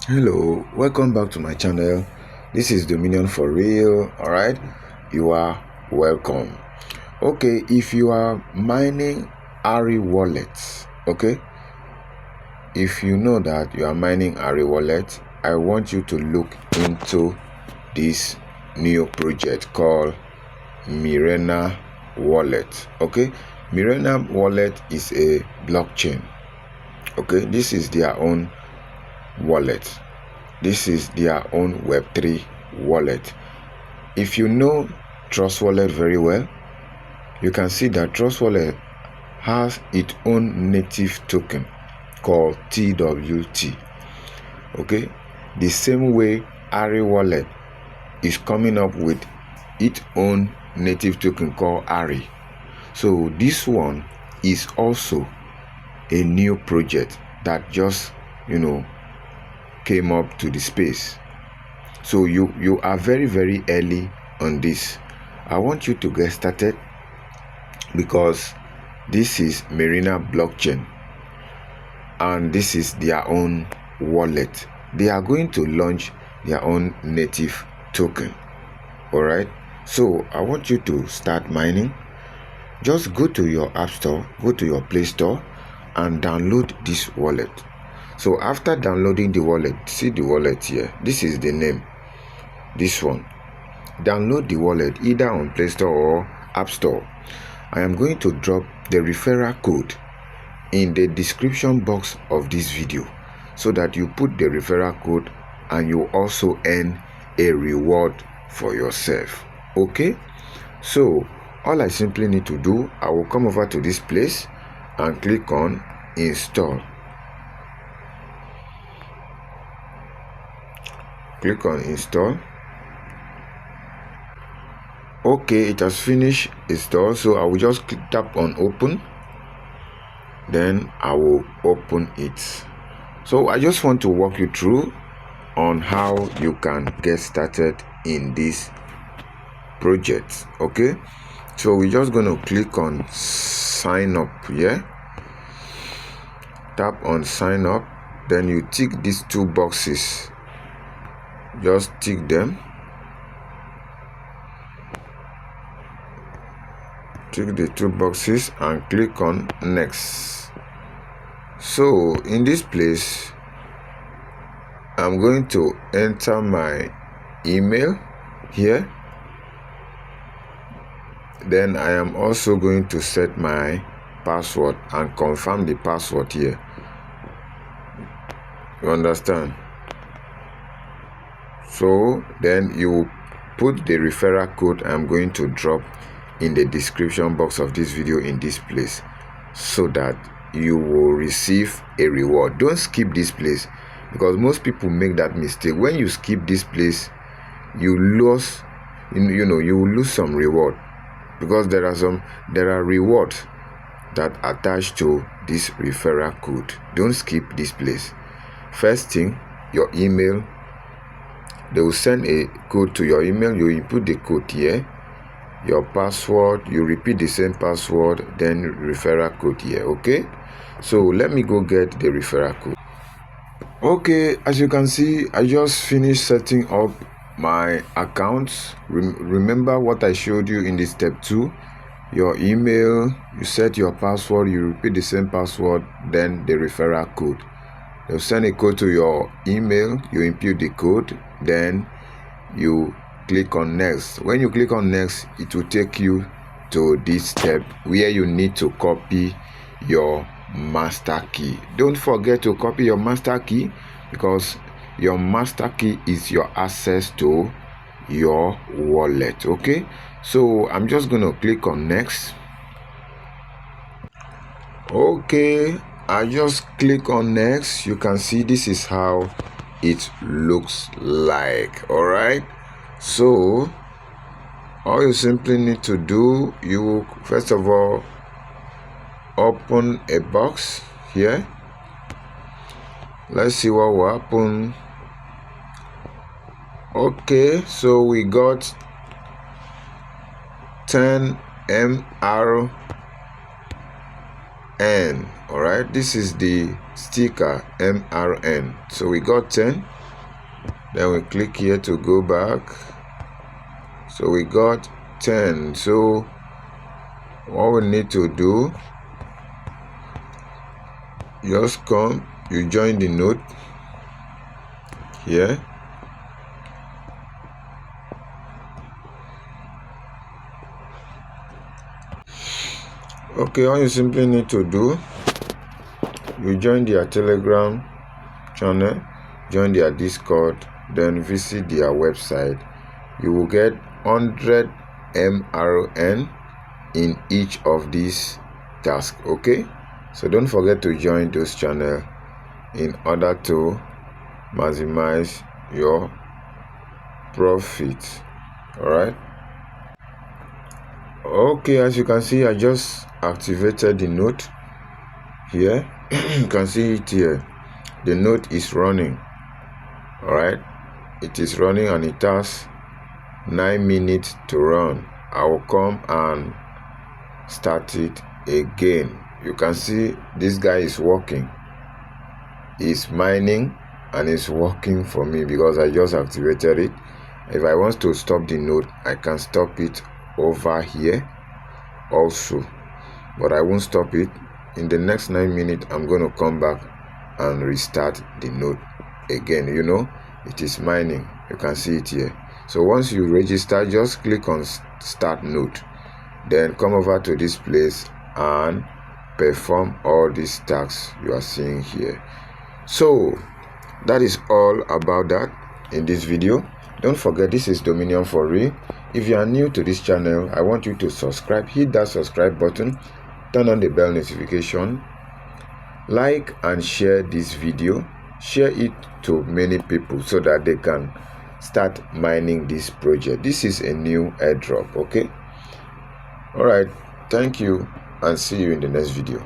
Hello, welcome back to my channel. This is Dominion for real. All right, you are welcome. Okay, if you are mining Ari Wallet, okay, if you know that you are mining Ari Wallet, I want you to look into this new project called Mirena Wallet. Okay, Mirena Wallet is a blockchain. Okay, this is their own wallet. This is their own Web3 wallet. If you know Trust Wallet very well, you can see that Trust Wallet has its own native token called TWT. Okay, the same way Ari Wallet is coming up with its own native token called Ari. So this one is also a new project that just came up to the space. So you are very early on this. I want you to get started because this is Mirena blockchain and this is their own wallet. They are going to launch their own native token. All right, so I want you to start mining. Just go to your app store, go to your Play Store and download this wallet. So after downloading the wallet, see the wallet here, this is the name, this one. Download the wallet either on Play Store or App Store. I am going to drop the referral code in the description box of this video so that you put the referral code and you also earn a reward for yourself. Okay, so all I simply need to do, I will come over to this place and click on install. Click on install. Okay, it has finished install, so I will just tap on open, then I will open it. So I just want to walk you through on how you can get started in this project. Okay, so we're just going to click on sign up here. Tap on sign up, then you tick these two boxes, just tick them. Tick the two boxes and click on next. So in this place, I'm going to enter my email here. Then I am also going to set my password and confirm the password here. You understand? So then you put the referral code I'm going to drop in the description box of this video in this place so that you will receive a reward. Don't skip this place because most people make that mistake. When you skip this place, you lose you will lose some reward because there are rewards that attach to this referral code. Don't skip this place. First thing, your email. They will send a code to your email. You input the code here, your password, you repeat the same password, then referral code here. Okay, so let me go get the referral code. Okay, as you can see, I just finished setting up my account. Remember what I showed you in the step 2. Your email, you set your password, you repeat the same password, then the referral code. They'll send a code to your email, you input the code, then you click on next. When you click on next, it will take you to this step where you need to copy your master key. Don't forget to copy your master key because your master key is your access to your wallet. Okay, so I'm just going to click on next. Okay, I just click on next. You can see this is how it looks like. All right, so all you simply need to do, you will first of all open a box here. Let's see what will happen. Okay, so we got 10 MRN. All right, this is the sticker MRN. So we got 10. Then we click here to go back. So we got 10. So what we need to do, just come, you join the node here. Okay, all you simply need to do, you join their Telegram channel, join their Discord, then visit their website. You will get 100 MRN in each of these tasks. Okay, so don't forget to join those channels in order to maximize your profit. All right. Okay, as you can see, I just activated the node here. You can see it here. The node is running. All right, it is running and it has 9 minutes to run. I will come and start it again. You can see this guy is working. He's mining and it's working for me because I just activated it. If I want to stop the node, I can stop it over here also, but I won't stop it. In the next 9 minutes, I'm going to come back and restart the node again. You know, it is mining. You can see it here. So once you register, just click on start node, then come over to this place and perform all these tasks you are seeing here. So that is all about that in this video. Don't forget, this is Dominion for Real. If you are new to this channel, I want you to subscribe. Hit that subscribe button, turn on the bell notification, like and share this video. Share it to many people so that they can start mining this project. This is a new airdrop. Okay, all right, thank you and see you in the next video.